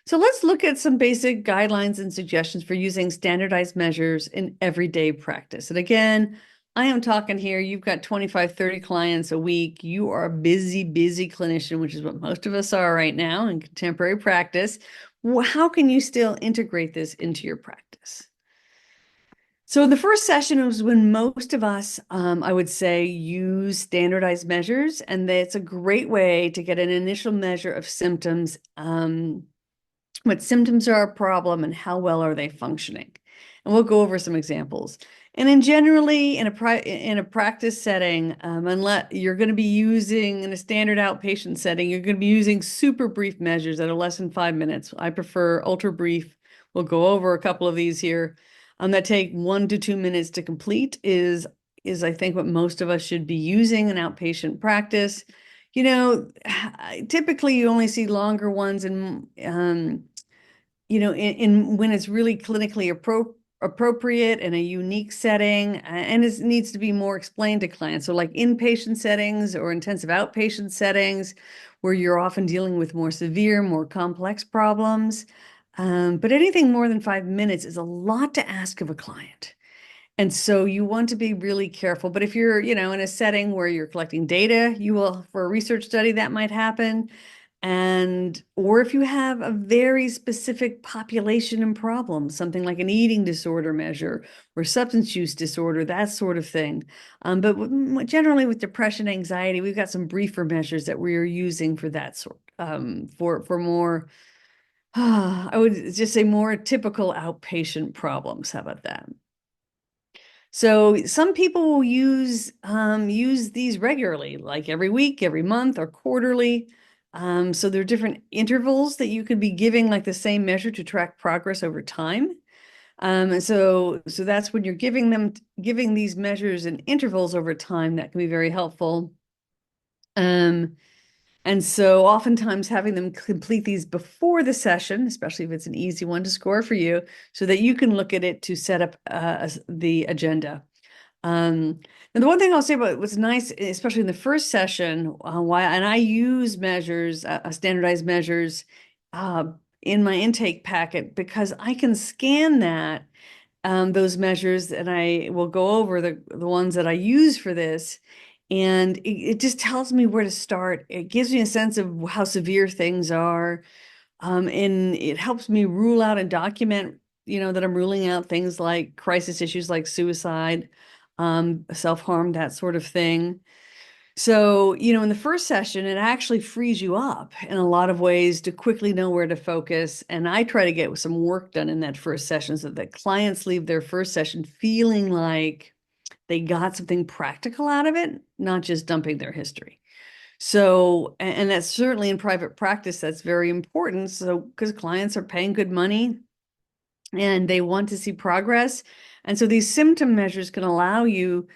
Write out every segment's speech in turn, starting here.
So let's look at some basic guidelines and suggestions for using standardized measures in everyday practice. And again, I am talking here, you've got 25, 30 clients a week. You are a busy, busy clinician, which is what most of us are right now in contemporary practice. How can you still integrate this into your practice? So the first session was when most of us, I would say, use standardized measures, and it's a great way to get an initial measure of symptoms, what symptoms are a problem and how well are they functioning. And we'll go over some examples. And then generally in a practice setting, unless you're going to be using in a standard outpatient setting, you're going to be using super brief measures that are less than 5 minutes. I prefer ultra brief. We'll go over a couple of these here that take 1 to 2 minutes to complete is I think what most of us should be using in outpatient practice. You know, typically you only see longer ones in in when it's really clinically appropriate in a unique setting, and it needs to be more explained to clients. So like inpatient settings or intensive outpatient settings where you're often dealing with more severe, more complex problems. But anything more than 5 minutes is a lot to ask of a client. And so you want to be really careful. But if you're, in a setting where you're collecting data, you will, for a research study, that might happen. Or if you have a very specific population and problem, something like an eating disorder measure or substance use disorder, that sort of thing. But generally with depression, anxiety, we've got some briefer measures that we are using for that sort, for more, I would just say more typical outpatient problems. How about that? So some people will use these regularly, like every week, every month, or quarterly. So there are different intervals that you could be giving like the same measure to track progress over time. And so that's when you're giving these measures in intervals over time that can be very helpful. Um, and so oftentimes having them complete these before the session, especially if it's an easy one to score for you, so that you can look at it to set up the agenda. Um, and the one thing I'll say about what's nice, especially in the first session, and I use measures, standardized measures, uh, in my intake packet because I can scan those measures, and I will go over the ones that I use for this, and it just tells me where to start. It gives me a sense of how severe things are, and it helps me rule out and document, that I'm ruling out things like crisis issues like suicide, self-harm, that sort of thing. So, in the first session, it actually frees you up in a lot of ways to quickly know where to focus. And I try to get some work done in that first session so that clients leave their first session feeling like they got something practical out of it, not just dumping their history. So, and that's certainly in private practice, that's very important. So, because clients are paying good money and they want to see progress. And so these symptom measures can allow you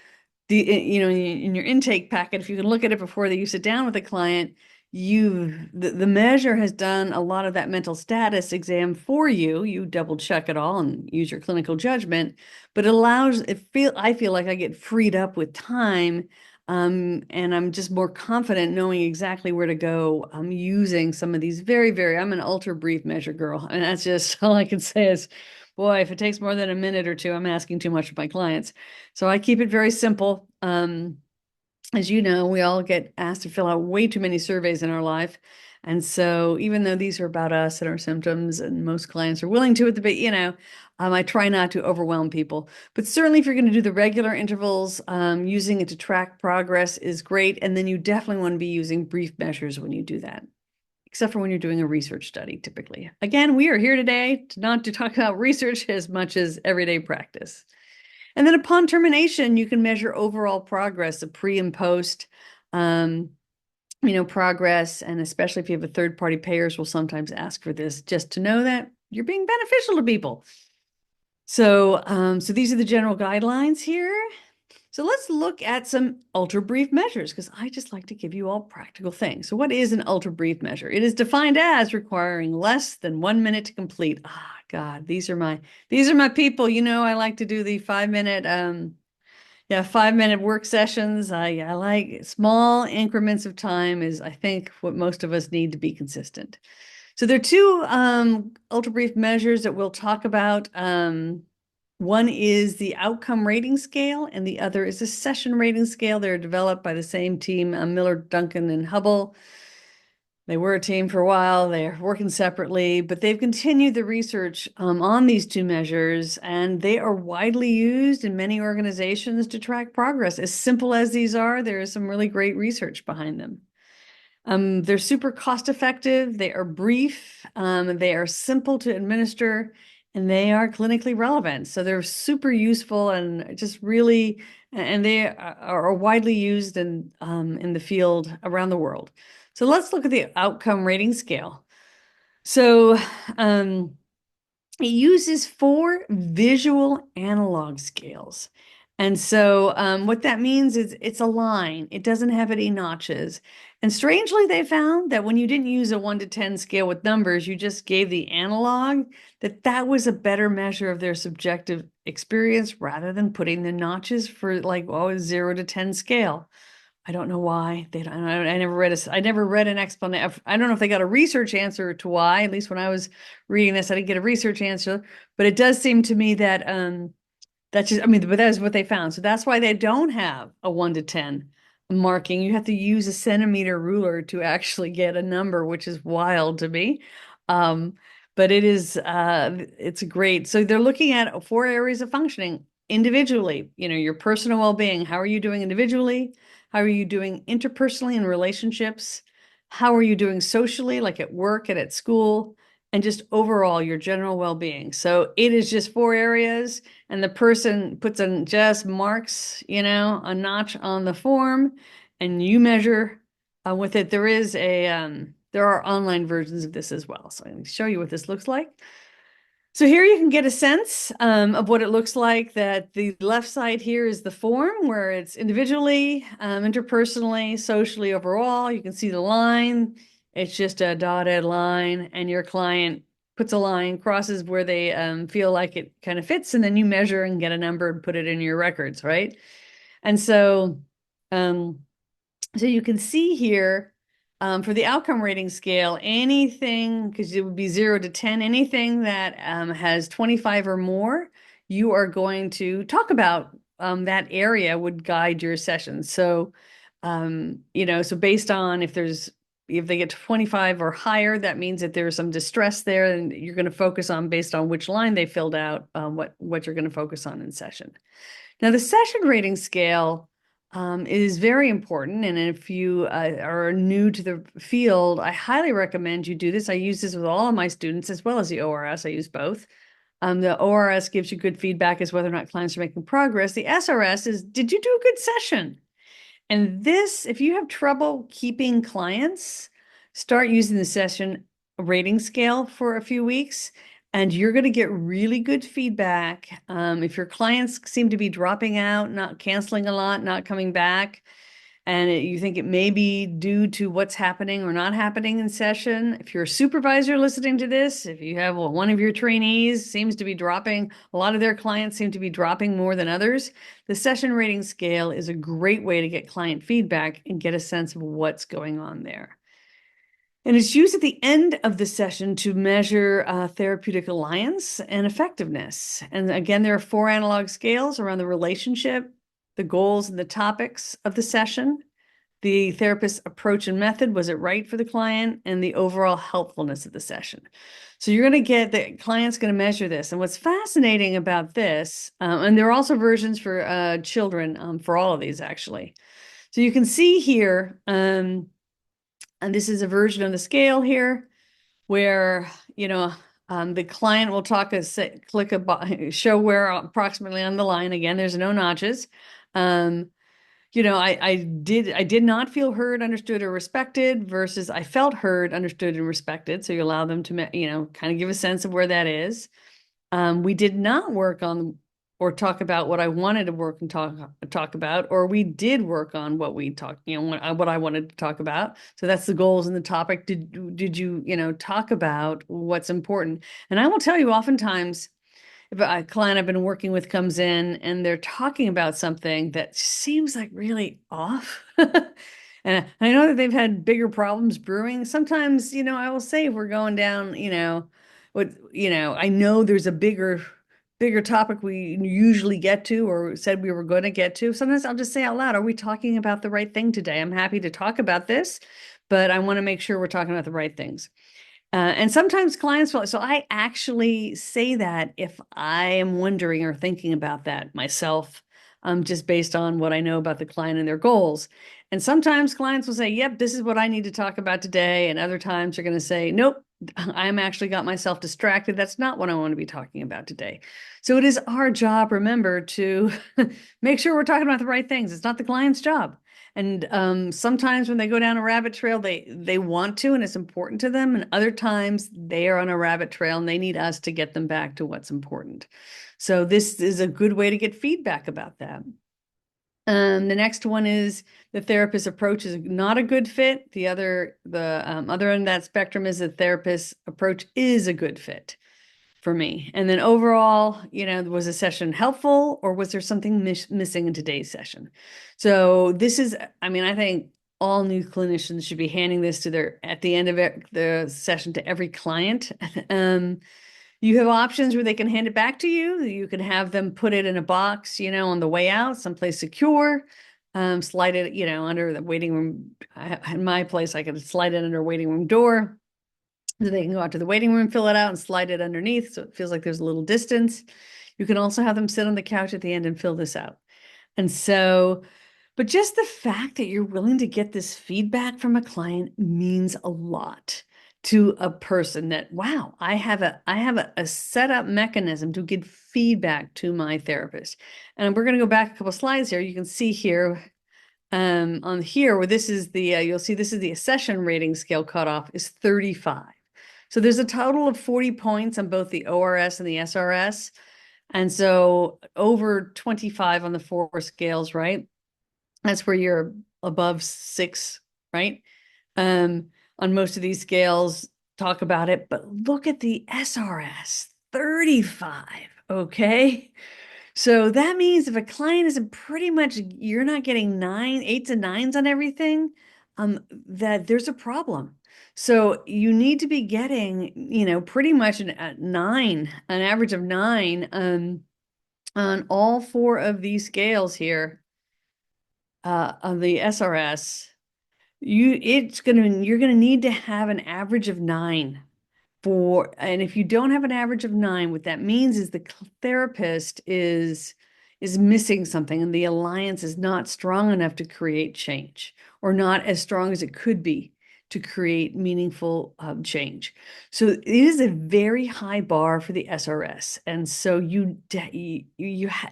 in your intake packet, if you can look at it before you sit down with a client, the measure has done a lot of that mental status exam for you. You double check it all and use your clinical judgment, but I feel like I get freed up with time. And I'm just more confident knowing exactly where to go. I'm using some of these I'm an ultra brief measure girl. And that's just all I can say is, boy, if it takes more than a minute or two, I'm asking too much of my clients. So I keep it very simple. As you know, we all get asked to fill out way too many surveys in our life. And so even though these are about us and our symptoms, and most clients are willing to at the bit, I try not to overwhelm people. But certainly if you're going to do the regular intervals, using it to track progress is great. And then you definitely want to be using brief measures when you do that, except for when you're doing a research study, typically. Again, we are here today not to talk about research as much as everyday practice. And then upon termination, you can measure overall progress, the pre and post, um, progress. And especially if you have a third party payers will sometimes ask for this just to know that you're being beneficial to people. So these are the general guidelines here. So let's look at some ultra brief measures because I just like to give you all practical things. So what is an ultra brief measure? It is defined as requiring less than 1 minute to complete. Ah, God, these are my people. I like to do the 5 minute 5 minute work sessions. I like small increments of time is I think what most of us need to be consistent. So there are two ultra brief measures that we'll talk about. One is the outcome rating scale, and the other is a session rating scale. They're developed by the same team, Miller, Duncan, and Hubble. They were a team for a while. They're working separately, but they've continued the research on these two measures, and they are widely used in many organizations to track progress. As simple as these are, there is some really great research behind them. They're super cost effective, they are brief, they are simple to administer, and they are clinically relevant. So they're super useful and just really, and they are widely used in the field around the world. So let's look at the outcome rating scale. So it uses 4 visual analog scales. And so what that means is it's a line. It doesn't have any notches. And strangely, they found that when you didn't use a 1 to 10 scale with numbers, you just gave the analog, that was a better measure of their subjective experience rather than putting the notches for like, oh, 0 to 10 scale. I don't know why they don't. I never read an explanation. I don't know if they got a research answer to why. At least when I was reading this, I didn't get a research answer. But it does seem to me that that's just. I mean, but that is what they found. So that's why they don't have a 1 to 10 marking. You have to use a centimeter ruler to actually get a number, which is wild to me. Um, but it's great. So they're looking at 4 areas of functioning individually. Your personal well-being. How are you doing individually? How are you doing interpersonally in relationships? How are you doing socially, like at work and at school? And just overall, your general well-being. So it is just 4 areas, and the person puts in just marks, a notch on the form, and you measure with it. There are online versions of this as well. So I'm going to show you what this looks like. So here you can get a sense of what it looks like. That the left side here is the form where it's individually, interpersonally, socially, overall. You can see the line. It's just a dotted line, and your client puts a line, crosses where they feel like it kind of fits, and then you measure and get a number and put it in your records, right? And so you can see here for the outcome rating scale, anything, because it would be 0 to 10, anything that has 25 or more, you are going to talk about that area would guide your session. So, so based on if they get to 25 or higher, that means that there's some distress there, and you're going to focus on based on which line they filled out, what you're going to focus on in session. Now, the session rating scale is very important. And if you are new to the field, I highly recommend you do this. I use this with all of my students as well as the ORS. I use both. The ORS gives you good feedback as whether or not clients are making progress. The SRS is, did you do a good session? And this, if you have trouble keeping clients, start using the session rating scale for a few weeks, and you're going to get really good feedback. If your clients seem to be dropping out, not canceling a lot, not coming back, and you think it may be due to what's happening or not happening in session. If you're a supervisor listening to this, if you have one of your trainees seems to be dropping, a lot of their clients seem to be dropping more than others, the session rating scale is a great way to get client feedback and get a sense of what's going on there. And it's used at the end of the session to measure therapeutic alliance and effectiveness. And again, there are 4 analog scales around the relationship, the goals and the topics of the session, the therapist's approach and method, was it right for the client, and the overall helpfulness of the session. So you're going to get the client's going to measure this. And what's fascinating about this, and there are also versions for children for all of these actually. So you can see here, and this is a version of the scale here where, the client will show where approximately on the line. Again, there's no notches. I did not feel heard, understood, or respected versus I felt heard, understood, and respected. So you allow them to, kind of give a sense of where that is. We did not work on or talk about what I wanted to work and talk about, or we did work on what we talked, what I wanted to talk about. So that's the goals and the topic. Did you, talk about what's important? And I will tell you, oftentimes, if a client I've been working with comes in and they're talking about something that seems like really off, and And I know that they've had bigger problems brewing. Sometimes, I will say if we're going down, I know there's a bigger topic we usually get to or said we were going to get to. Sometimes I'll just say out loud, are we talking about the right thing today? I'm happy to talk about this, but I want to make sure we're talking about the right things. And sometimes clients will, so I actually say that if I am wondering or thinking about that myself, just based on what I know about the client and their goals. And sometimes clients will say, yep, this is what I need to talk about today. And other times they're going to say, nope, I'm actually got myself distracted. That's not what I want to be talking about today. So it is our job, remember, to make sure we're talking about the right things. It's not the client's job. And sometimes when they go down a rabbit trail, they want to, and it's important to them. And other times they are on a rabbit trail and they need us to get them back to what's important. So this is a good way to get feedback about that. The next one is the therapist approach is not a good fit. The other end of that spectrum is the therapist approach is a good fit for me. And then overall, was a session helpful or was there something missing in today's session? So this is, I think all new clinicians should be handing this at the end of the session to every client. You have options where they can hand it back to you. You can have them put it in a box, on the way out, someplace secure. Slide it, under the waiting room. In my place, I could slide it under a waiting room door. So they can go out to the waiting room, fill it out, and slide it underneath, so it feels like there's a little distance. You can also have them sit on the couch at the end and fill this out. And so, but just the fact that you're willing to get this feedback from a client means a lot to a person that, wow, I have a set up mechanism to give feedback to my therapist. And we're going to go back a couple slides here. You can see here on here where this is the, you'll see this is the accession rating scale cutoff is 35. So there's a total of 40 points on both the ORS and the SRS. And so over 25 on the 4 scales, right? That's where you're above 6, right? On most of these scales, talk about it, but look at the SRS, 35, okay? So that means if a client isn't pretty much, you're not getting 8s and 9s on everything, that there's a problem. So you need to be getting, pretty much an average of 9, on all 4 of these scales here, on the SRS. You're gonna need to have an average of 9 and if you don't have an average of 9, what that means is the therapist is missing something and the alliance is not strong enough to create change or not as strong as it could be to create meaningful change. So it is a very high bar for the SRS. And so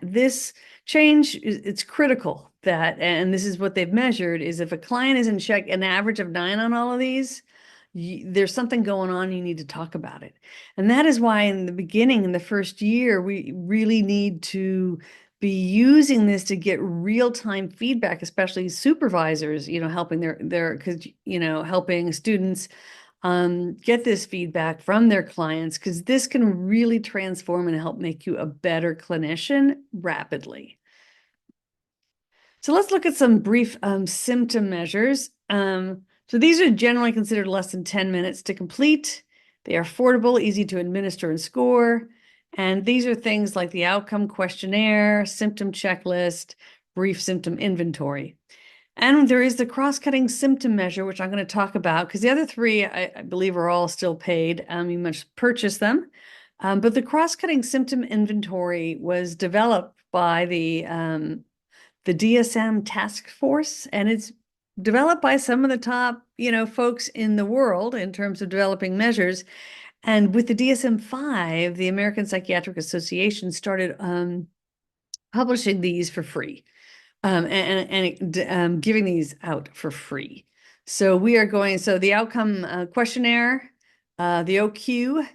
this change, it's critical that, and this is what they've measured, is if a client is in check an average of 9 on all of these, there's something going on, you need to talk about it. And that is why in the beginning, in the first year, we really need to be using this to get real-time feedback, especially supervisors, helping helping students get this feedback from their clients, because this can really transform and help make you a better clinician rapidly. So let's look at some brief symptom measures. So these are generally considered less than 10 minutes to complete. They are affordable, easy to administer and score. And these are things like the outcome questionnaire, symptom checklist, brief symptom inventory. And there is the cross-cutting symptom measure, which I'm going to talk about, because the other 3, I believe, are all still paid. You must purchase them. But the cross-cutting symptom inventory was developed by the DSM task force, and it's developed by some of the top, folks in the world in terms of developing measures. And with the DSM-5, the American Psychiatric Association started publishing these for free, and giving these out for free. So the outcome questionnaire, the OQ,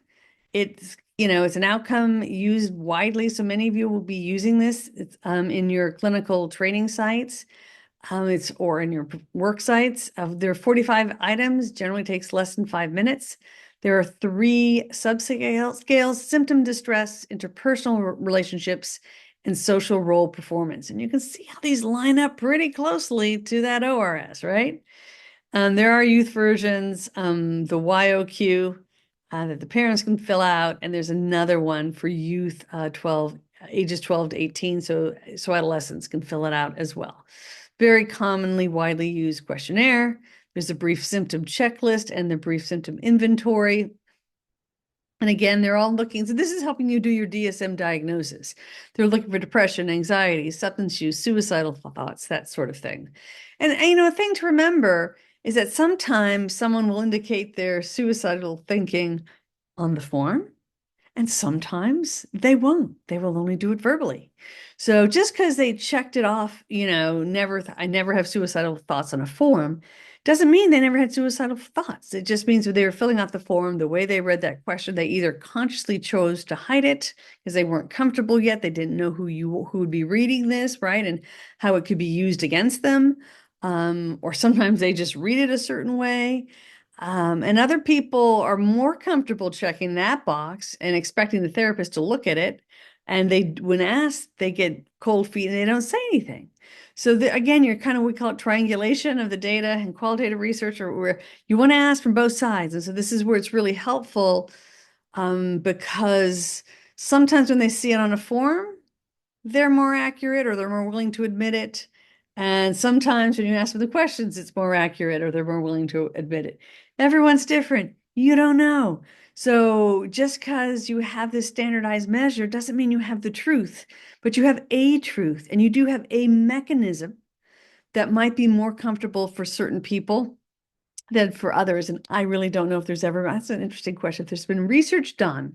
it's an outcome used widely. So many of you will be using this. It's in your clinical training sites. Or in your work sites. There are 45 items, generally takes less than 5 minutes. There are 3 subscales: symptom distress, interpersonal relationships, and social role performance. And you can see how these line up pretty closely to that ORS, right? There are youth versions, the YOQ that the parents can fill out, and there's another one for youth 12 ages 12 to 18, so adolescents can fill it out as well. Very commonly widely used questionnaire. There's a brief symptom checklist and the brief symptom inventory. And again, they're all looking, so this is helping you do your DSM diagnosis. They're looking for depression, anxiety, substance use, suicidal thoughts, that sort of thing. And a thing to remember is that sometimes someone will indicate their suicidal thinking on the form, and sometimes they won't. They will only do it verbally. So just because they checked it off, I never have suicidal thoughts on a form, doesn't mean they never had suicidal thoughts. It just means that they were filling out the form, the way they read that question, they either consciously chose to hide it because they weren't comfortable yet. They didn't know who would be reading this, right? And how it could be used against them. Or sometimes they just read it a certain way. And other people are more comfortable checking that box and expecting the therapist to look at it. And when asked, they get cold feet and they don't say anything. So again, we call it triangulation of the data and qualitative research, or where you want to ask from both sides. And so this is where it's really helpful, because sometimes when they see it on a form, they're more accurate or they're more willing to admit it. And sometimes when you ask them the questions, it's more accurate or they're more willing to admit it. Everyone's different. You don't know. So just because you have this standardized measure doesn't mean you have the truth, but you have a truth and you do have a mechanism that might be more comfortable for certain people than for others. And I really don't know if that's an interesting question. If there's been research done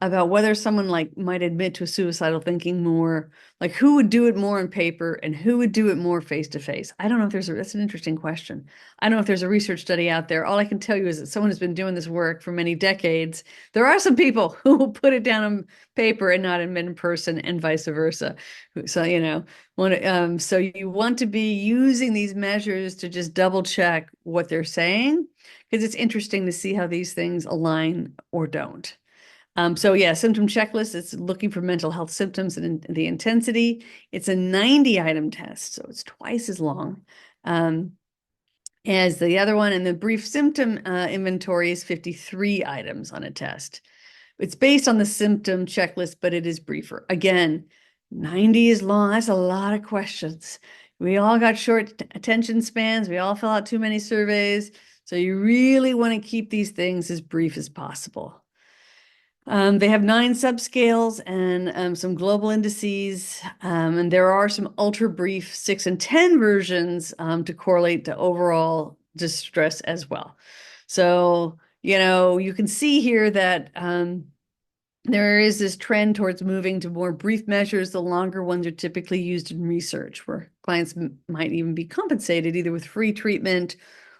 about whether someone might admit to suicidal thinking more, like who would do it more on paper and who would do it more face to face. I don't know if that's an interesting question. I don't know if there's a research study out there. All I can tell you is that someone has been doing this work for many decades. There are some people who will put it down on paper and not admit in person, and vice versa. So, so you want to be using these measures to just double check what they're saying, because it's interesting to see how these things align or don't. So yeah, symptom checklist, it's looking for mental health symptoms and the intensity. It's a 90 item test, so it's twice as long as the other one. And the brief symptom inventory is 53 items on a test. It's based on the symptom checklist, but it is briefer. Again, 90 is long. That's a lot of questions. We all got short attention spans. We all fill out too many surveys. So you really want to keep these things as brief as possible. They have 9 subscales and some global indices, and there are some ultra brief 6 and 10 versions to correlate to overall distress as well. So, you can see here that there is this trend towards moving to more brief measures. The longer ones are typically used in research, where clients might even be compensated either with free treatment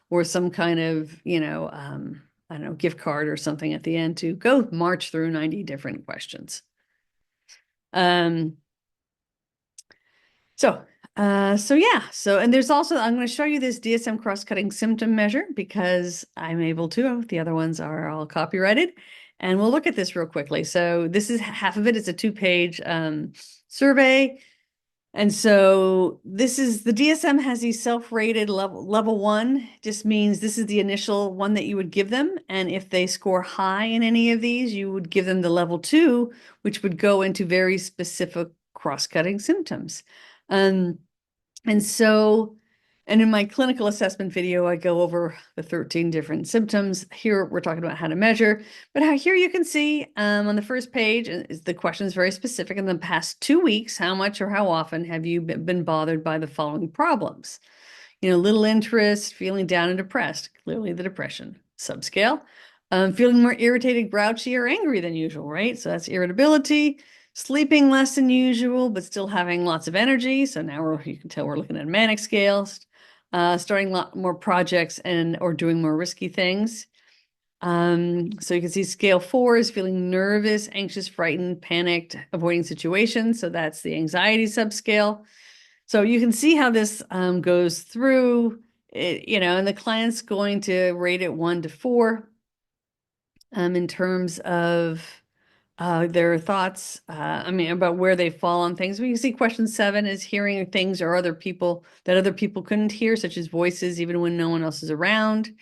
or some kind of, I don't know, gift card or something at the end to go march through 90 different questions. Um, so yeah. And there's also, I'm going to show you this DSM cross-cutting symptom measure because I'm able to. The other ones are all copyrighted. And we'll look at this real quickly. So this is half of it. It's a 2-page survey. And so the DSM has these self-rated level 1, just means this is the initial one that you would give them. And if they score high in any of these, you would give them the level 2, which would go into very specific cross-cutting symptoms. And in my clinical assessment video, I go over the 13 different symptoms. Here, we're talking about how to measure. But here you can see on the first page, the question is very specific. In the past 2 weeks, how much or how often have you been bothered by the following problems? Little interest, feeling down and depressed, clearly the depression. Subscale, feeling more irritated, grouchy, or angry than usual, right? So that's irritability. Sleeping less than usual, but still having lots of energy. So now you can tell we're looking at manic scales. Starting a lot more projects or doing more risky things. So you can see scale 4 is feeling nervous, anxious, frightened, panicked, avoiding situations. So that's the anxiety subscale. So you can see how this goes through, and the client's going to rate it 1 to 4 in terms of their thoughts, about where they fall on things. We can see question 7 is hearing things or other people that other people couldn't hear, such as voices, even when no one else is around.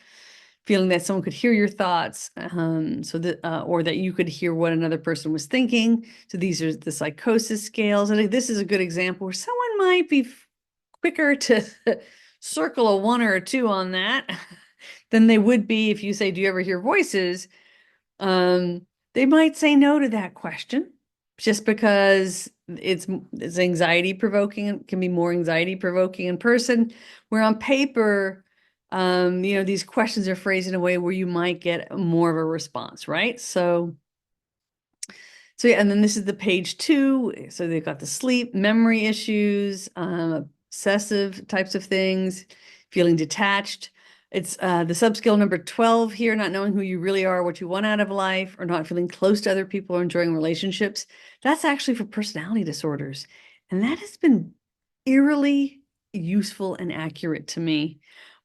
Feeling that someone could hear your thoughts, or that you could hear what another person was thinking. So these are the psychosis scales. And this is a good example where someone might be quicker to circle a 1 or a 2 on that than they would be if you say, do you ever hear voices? They might say no to that question just because it's anxiety provoking, and can be more anxiety provoking in person, where on paper, these questions are phrased in a way where you might get more of a response, right? So yeah, and then this is the page 2. So they've got the sleep, memory issues, obsessive types of things, feeling detached. It's the subskill number 12 here, not knowing who you really are, what you want out of life, or not feeling close to other people or enjoying relationships. That's actually for personality disorders. And that has been eerily useful and accurate to me.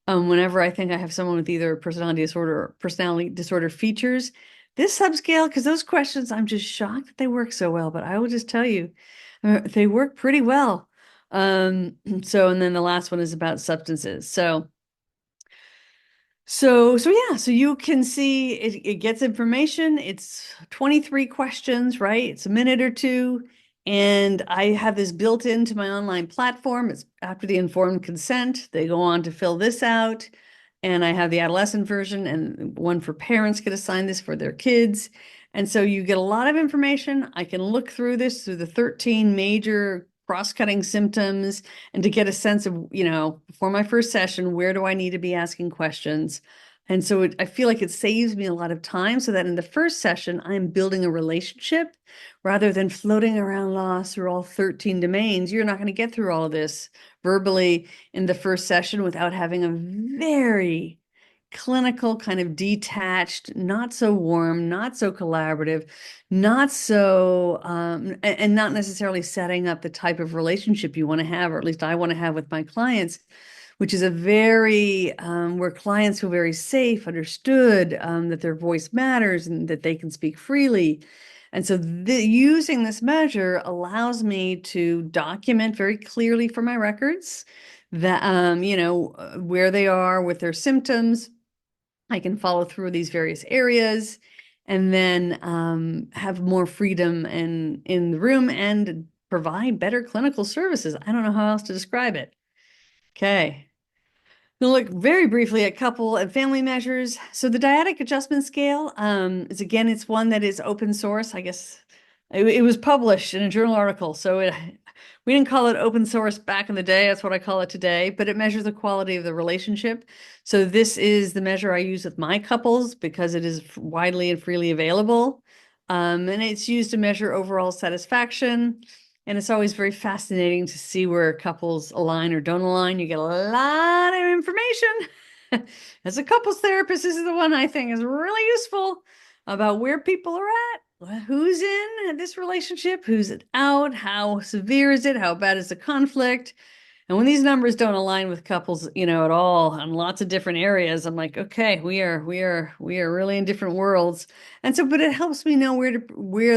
Whenever I think I have someone with either personality disorder or personality disorder features, this subscale, because those questions, I'm just shocked that they work so well, but I will just tell you, they work pretty well. And then the last one is about substances. So yeah, so you can see it gets information. It's 23 questions, right? It's a minute or two. And I have this built into my online platform. It's after the informed consent. They go on to fill this out. And I have the adolescent version, and one for parents get assigned this for their kids. And so you get a lot of information. I can look through this through the 13 major cross-cutting symptoms, and to get a sense of, before my first session, where do I need to be asking questions? And so I feel like it saves me a lot of time, so that in the first session, I'm building a relationship rather than floating around lost through all 13 domains. You're not going to get through all of this verbally in the first session without having a very clinical, kind of detached, not so warm, not so collaborative, not so, and not necessarily setting up the type of relationship you want to have, or at least I want to have with my clients, which is a very, where clients feel very safe, understood, that their voice matters and that they can speak freely. And so using this measure allows me to document very clearly for my records that, where they are with their symptoms. I can follow through these various areas, and then have more freedom in the room and provide better clinical services. I don't know how else to describe it. Okay. We'll look very briefly at couple and family measures. So the dyadic adjustment scale it's one that is open source. I guess it was published in a journal article. So we didn't call it open source back in the day. That's what I call it today. But it measures the quality of the relationship. So this is the measure I use with my couples because it is widely and freely available. And it's used to measure overall satisfaction. And it's always very fascinating to see where couples align or don't align. You get a lot of information. As a couples therapist, this is the one I think is really useful about where people are at, who's in this relationship, who's out, how severe is it, how bad is the conflict. And when these numbers don't align with couples, at all in lots of different areas, I'm like, okay, we are really in different worlds. And so, but it helps me know where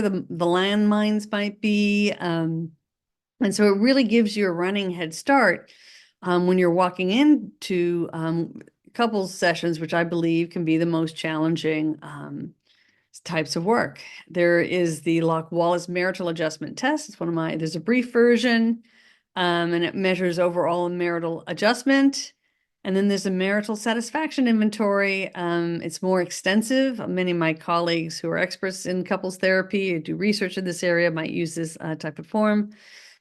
the landmines might be. And so it really gives you a running head start when you're walking into couples sessions, which I believe can be the most challenging types of work. There is the Locke-Wallace marital adjustment test. It's there's a brief version. And it measures overall marital adjustment. And then there's a marital satisfaction inventory. It's more extensive. Many of my colleagues who are experts in couples therapy who do research in this area might use this type of form,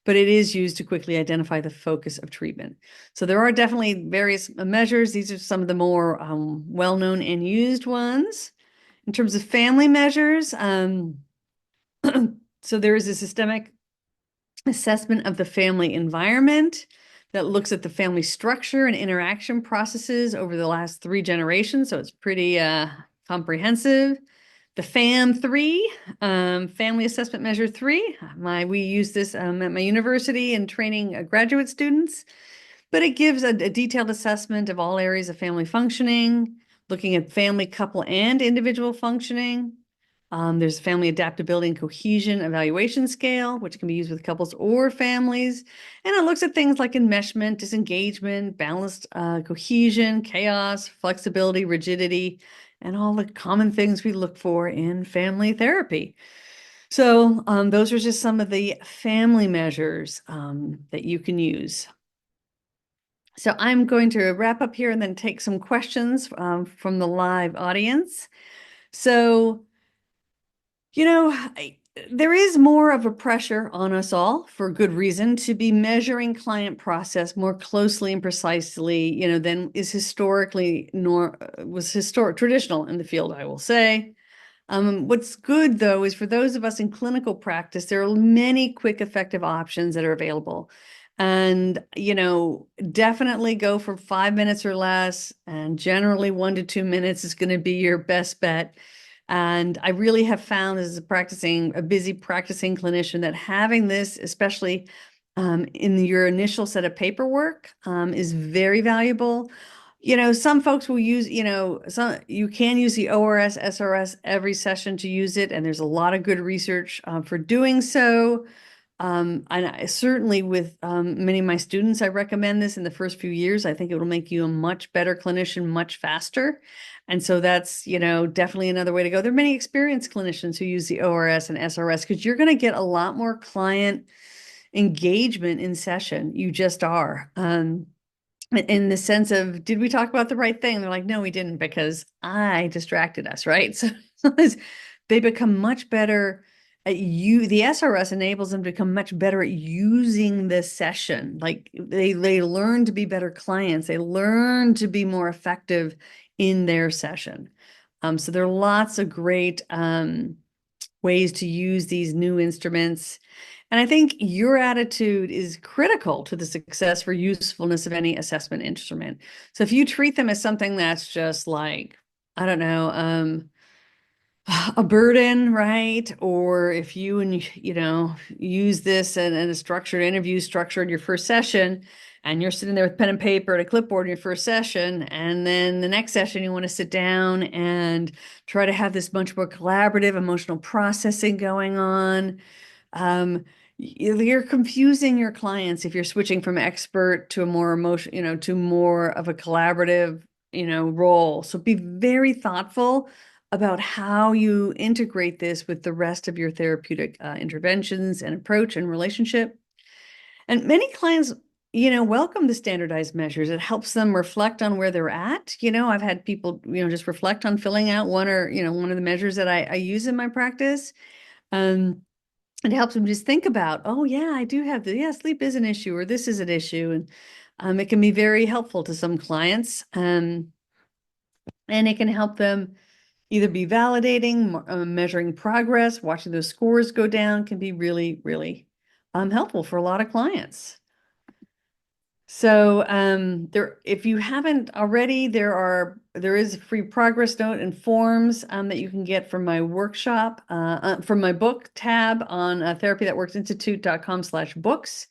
but it is used to quickly identify the focus of treatment. So there are definitely various measures. These are some of the more well-known and used ones. In terms of family measures, so there is a systemic assessment of the family environment that looks at the family structure and interaction processes over the last 3 generations. So it's pretty comprehensive. The FAM3, Family Assessment Measure 3, we use this at my university in training graduate students, but it gives a detailed assessment of all areas of family functioning, looking at family, couple, and individual functioning. There's a family adaptability and cohesion evaluation scale, which can be used with couples or families. And it looks at things like enmeshment, disengagement, balanced cohesion, chaos, flexibility, rigidity, and all the common things we look for in family therapy. So those are just some of the family measures that you can use. So I'm going to wrap up here and then take some questions from the live audience. So, there is more of a pressure on us all for good reason to be measuring client process more closely and precisely, than is traditional in the field, I will say. What's good though is for those of us in clinical practice, there are many quick, effective options that are available. And, definitely go for 5 minutes or less. And generally 1 to 2 minutes is going to be your best bet. And I really have found as a busy practicing clinician that having this, especially in your initial set of paperwork, is very valuable. Some folks will use, you can use the ORS, SRS every session to use it, and there's a lot of good research for doing so. And certainly with many of my students, I recommend this in the first few years. I think it will make you a much better clinician much faster. And so that's, definitely another way to go. There are many experienced clinicians who use the ORS and SRS because you're going to get a lot more client engagement in session. You just are. In the sense of, did we talk about the right thing? They're like, no, we didn't because I distracted us, right? So they become much better the SRS enables them to become much better at using the session. Like they learn to be better clients. They learn to be more effective in their session. So there are lots of great ways to use these new instruments. And I think your attitude is critical to the success for usefulness of any assessment instrument. So if you treat them as something that's just like, I don't know, a burden, right? Or if you use this in a structured interview structure in your first session, and you're sitting there with pen and paper and a clipboard in your first session, and then the next session you want to sit down and try to have this much more collaborative emotional processing going on. You're confusing your clients if you're switching from expert to a more emotion, to more of a collaborative, role. So be very thoughtful about how you integrate this with the rest of your therapeutic interventions and approach and relationship. And many clients, welcome the standardized measures. It helps them reflect on where they're at. I've had people, just reflect on filling out one of the measures that I use in my practice. It helps them just think about, oh yeah, I do have sleep is an issue, or this is an issue. And it can be very helpful to some clients. And it can help them either be validating, measuring progress, watching those scores go down can be really, really helpful for a lot of clients. So if you haven't already, there is a free progress note and forms that you can get from my workshop, from my book tab on therapythatworksinstitute.com/books.